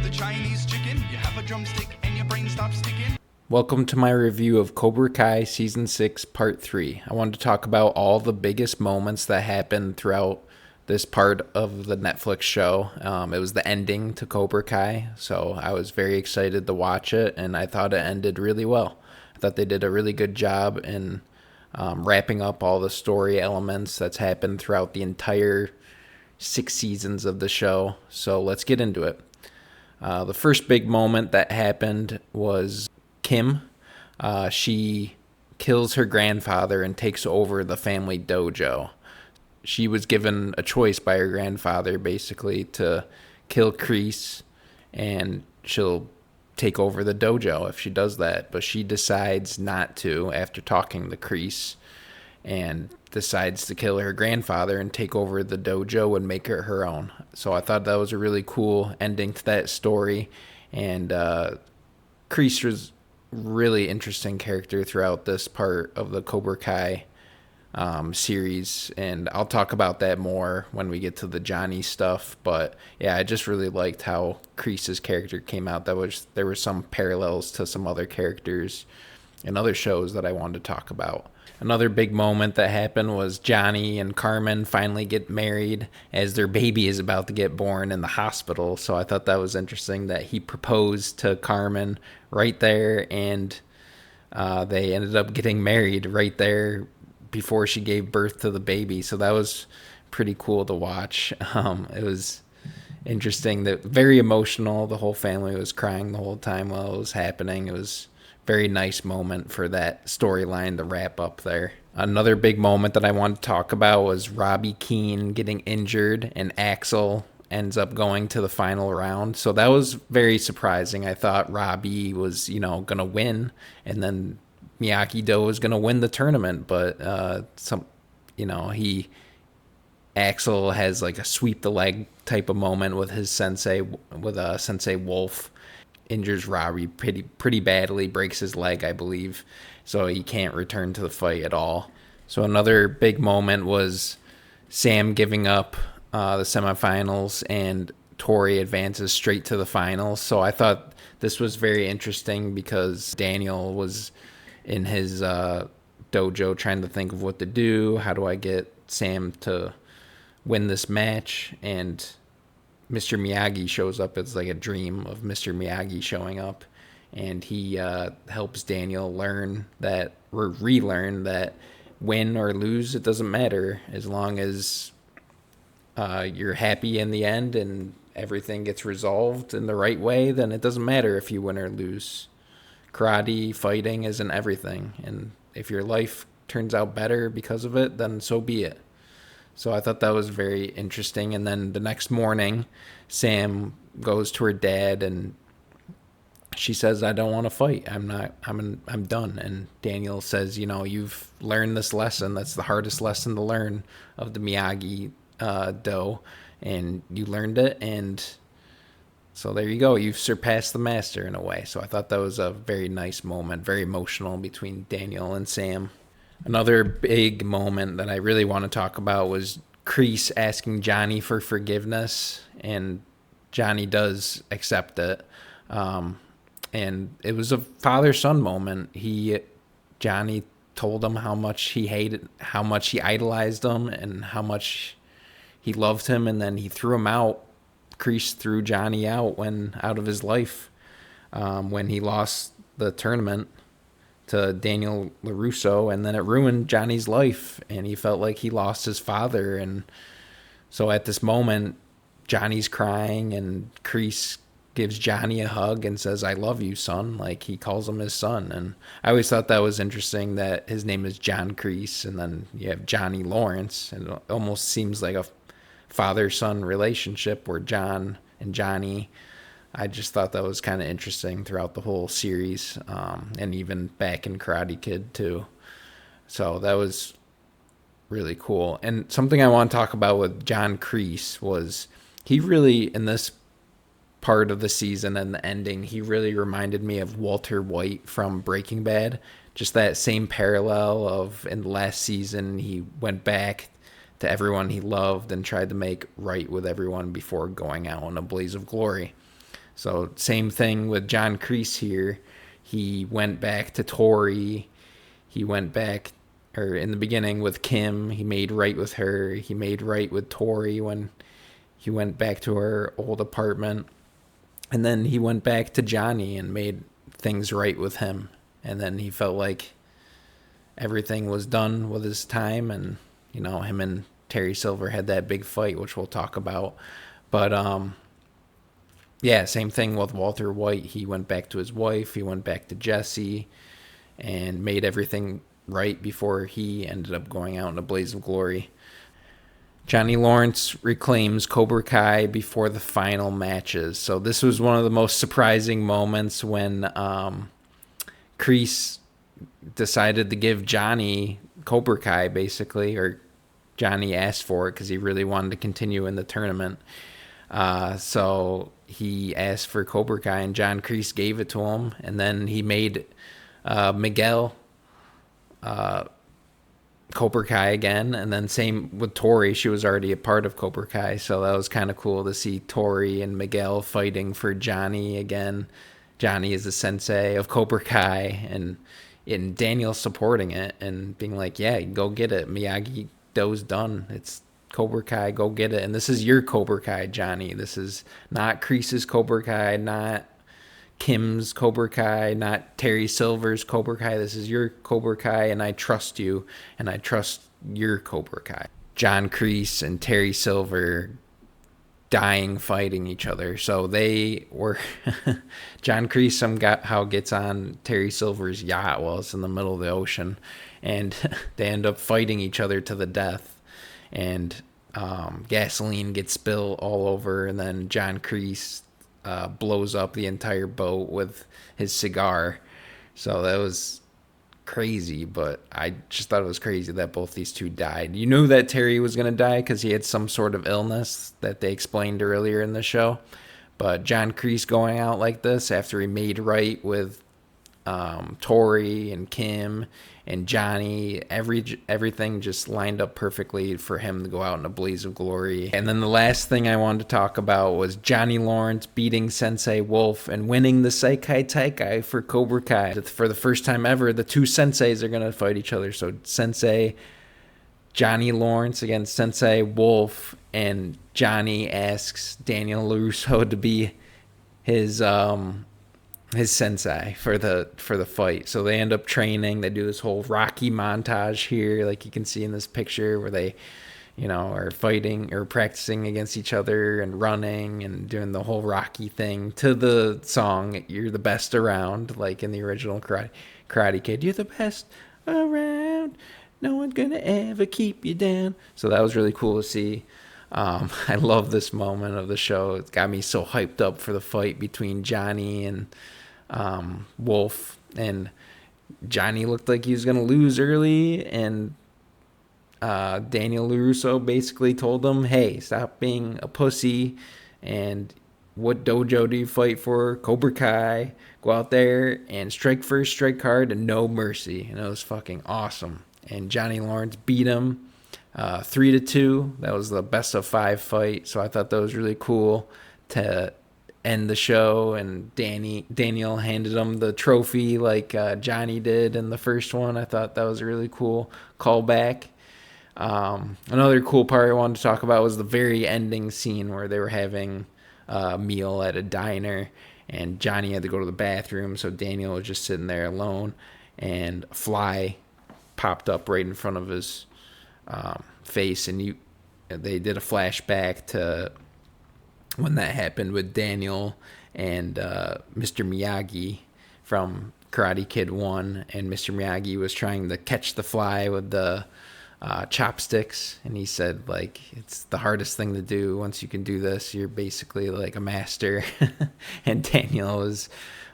the Chinese chicken. You have a drumstick and your brain stops sticking. Welcome to my review of Cobra Kai Season 6, Part 3. I wanted to talk about all the biggest moments that happened throughout this part of the Netflix show. It was the ending to Cobra Kai, so I was very excited to watch it, and I thought it ended really well. I thought they did a really good job in wrapping up all the story elements that's happened throughout the entire 6 seasons of the show, so let's get into it. The first big moment that happened was Kim. She kills her grandfather and takes over the family dojo. She was given a choice by her grandfather, basically, to kill Kreese, and she'll take over the dojo if she does that. But she decides not to after talking to Kreese, and decides to kill her grandfather and take over the dojo and make it her own. So I thought that was a really cool ending to that story. And Kreese was really interesting character throughout this part of the Cobra Kai series, and I'll talk about that more when we get to the Johnny stuff. But yeah, I just really liked how Kreese's character came out. There were some parallels to some other characters in other shows that I wanted to talk about. Another big moment that happened was Johnny and Carmen finally get married as their baby is about to get born in the hospital. So I thought that was interesting that he proposed to Carmen right there, and they ended up getting married right there before she gave birth to the baby. So that was pretty cool to watch. It was interesting, that very emotional. The whole family was crying the whole time while it was happening. It was very nice moment for that storyline to wrap up there. Another big moment that I wanted to talk about was Robbie Keane getting injured, and Axel ends up going to the final round. So that was very surprising. I thought Robbie was, going to win, and then Miyagi-Do was going to win the tournament, but Axel has like a sweep the leg type of moment with his sensei, with Sensei Wolf. Injures Robbie pretty badly, breaks his leg, I believe, so he can't return to the fight at all. So another big moment was Sam giving up the semifinals, and Tori advances straight to the finals. So I thought this was very interesting because Daniel was in his dojo trying to think of what to do. How do I get Sam to win this match? And Mr. Miyagi shows up. It's like a dream of Mr. Miyagi showing up, and he helps Daniel learn that, or relearn that, win or lose, it doesn't matter as long as you're happy in the end and everything gets resolved in the right way. Then it doesn't matter if you win or lose. Karate, fighting isn't everything, and if your life turns out better because of it, then so be it. So I thought that was very interesting. And then the next morning, Sam goes to her dad, and she says, "I don't want to fight. I'm done." And Daniel says, "You've learned this lesson. That's the hardest lesson to learn of the Miyagi-Do, and you learned it. And so there you go. You've surpassed the master in a way." So I thought that was a very nice moment, very emotional between Daniel and Sam. Another big moment that I really want to talk about was Kreese asking Johnny for forgiveness, and Johnny does accept it. And it was a father-son moment. Johnny told him how much he idolized him, and how much he loved him, and then he threw him out. Kreese threw Johnny out of his life when he lost the tournament to Daniel LaRusso, and then it ruined Johnny's life, and he felt like he lost his father. And so at this moment, Johnny's crying, and Kreese gives Johnny a hug and says, "I love you, son." Like, he calls him his son. And I always thought that was interesting that his name is John Kreese, and then you have Johnny Lawrence, and it almost seems like a father-son relationship where John and Johnny. I just thought that was kind of interesting throughout the whole series, and even back in Karate Kid too. So that was really cool. And something I want to talk about with John Kreese was, he really, in this part of the season and the ending, he really reminded me of Walter White from Breaking Bad. Just that same parallel of, in the last season, he went back to everyone he loved and tried to make right with everyone before going out in a blaze of glory. So same thing with John Kreese here. He went back to Tori. He went back, or in the beginning with Kim. He made right with her. He made right with Tori when he went back to her old apartment. And then he went back to Johnny and made things right with him. And then he felt like everything was done with his time. And, him and Terry Silver had that big fight, which we'll talk about. But, yeah, same thing with Walter White. He went back to his wife. He went back to Jesse and made everything right before he ended up going out in a blaze of glory. Johnny Lawrence reclaims Cobra Kai before the final matches. So this was one of the most surprising moments when Kreese decided to give Johnny Cobra Kai, basically, or Johnny asked for it because he really wanted to continue in the tournament. So he asked for Cobra Kai, and John Kreese gave it to him, and then he made Miguel Cobra Kai again, and then same with Tori. She was already a part of Cobra Kai, so that was kind of cool to see Tori and Miguel fighting for Johnny again. Johnny is the sensei of Cobra Kai, and Daniel supporting it and being like, yeah, go get it. Miyagi-Do's done. It's Cobra Kai, go get it. And this is your Cobra Kai, Johnny. This is not Kreese's Cobra Kai, not Kim's Cobra Kai, not Terry Silver's Cobra Kai. This is your Cobra Kai, and I trust you, and I trust your Cobra Kai. John Kreese and Terry Silver dying fighting each other. So they were John Kreese somehow gets on Terry Silver's yacht while it's in the middle of the ocean, and they end up fighting each other to the death. And gasoline gets spilled all over, and then John Kreese blows up the entire boat with his cigar. So that was crazy, but I just thought it was crazy that both these two died. You knew that Terry was going to die because he had some sort of illness that they explained earlier in the show. But John Kreese going out like this after he made right with Tori and Kim and Johnny, everything just lined up perfectly for him to go out in a blaze of glory. And then the last thing I wanted to talk about was Johnny Lawrence beating Sensei Wolf and winning the Seikai Taikai for Cobra Kai. For the first time ever, the two senseis are going to fight each other. So Sensei Johnny Lawrence against Sensei Wolf, and Johnny asks Daniel LaRusso to be his sensei for the fight. So they end up training. They do this whole Rocky montage here, like you can see in this picture, where they, are fighting or practicing against each other and running and doing the whole Rocky thing to the song "You're the Best Around," like in the original Karate Kid. You're the best around. No one's gonna ever keep you down. So that was really cool to see. I love this moment of the show. It's got me so hyped up for the fight between Johnny and Wolf, and Johnny looked like he was going to lose early, and Daniel LaRusso basically told him, hey, stop being a pussy, and what dojo do you fight for? Cobra Kai. Go out there and strike first, strike hard, and no mercy. And it was fucking awesome. And Johnny Lawrence beat him 3-2. That was the best of 5 fight, so I thought that was really cool to end the show. And Daniel handed him the trophy like Johnny did in the first one. I thought that was a really cool callback. Another cool part I wanted to talk about was the very ending scene where they were having a meal at a diner, and Johnny had to go to the bathroom, so Daniel was just sitting there alone, and a fly popped up right in front of his face, and they did a flashback to when that happened with Daniel and Mr. Miyagi from Karate Kid 1, and Mr. Miyagi was trying to catch the fly with the chopsticks, and he said, like, it's the hardest thing to do. Once you can do this, you're basically like a master. And Daniel was,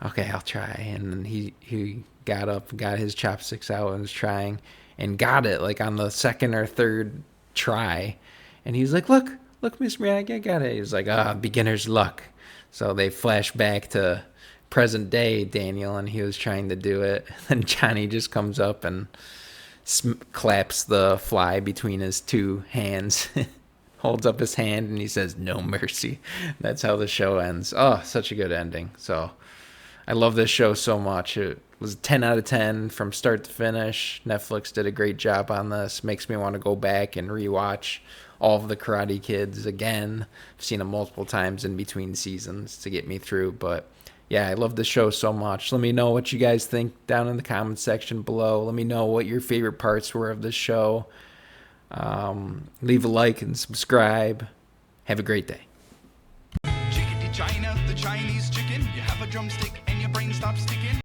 okay, I'll try. And he got up, got his chopsticks out, and was trying, and got it like on the second or third try. And he was like, look, Miss Miyagi, I got it. He was like, beginner's luck. So they flash back to present day Daniel, and he was trying to do it. And Johnny just comes up and claps the fly between his two hands. holds up his hand and he says, "No mercy." That's how the show ends. Oh, such a good ending. So I love this show so much. It was 10 out of 10 from start to finish. Netflix did a great job on this. Makes me want to go back and rewatch all of the Karate Kids again. I've seen them multiple times in between seasons to get me through. But yeah, I love the show so much. Let me know what you guys think down in the comments section below. Let me know what your favorite parts were of this show. Leave a like and subscribe. Have a great day. Chicken to China, the Chinese chicken. You have a drumstick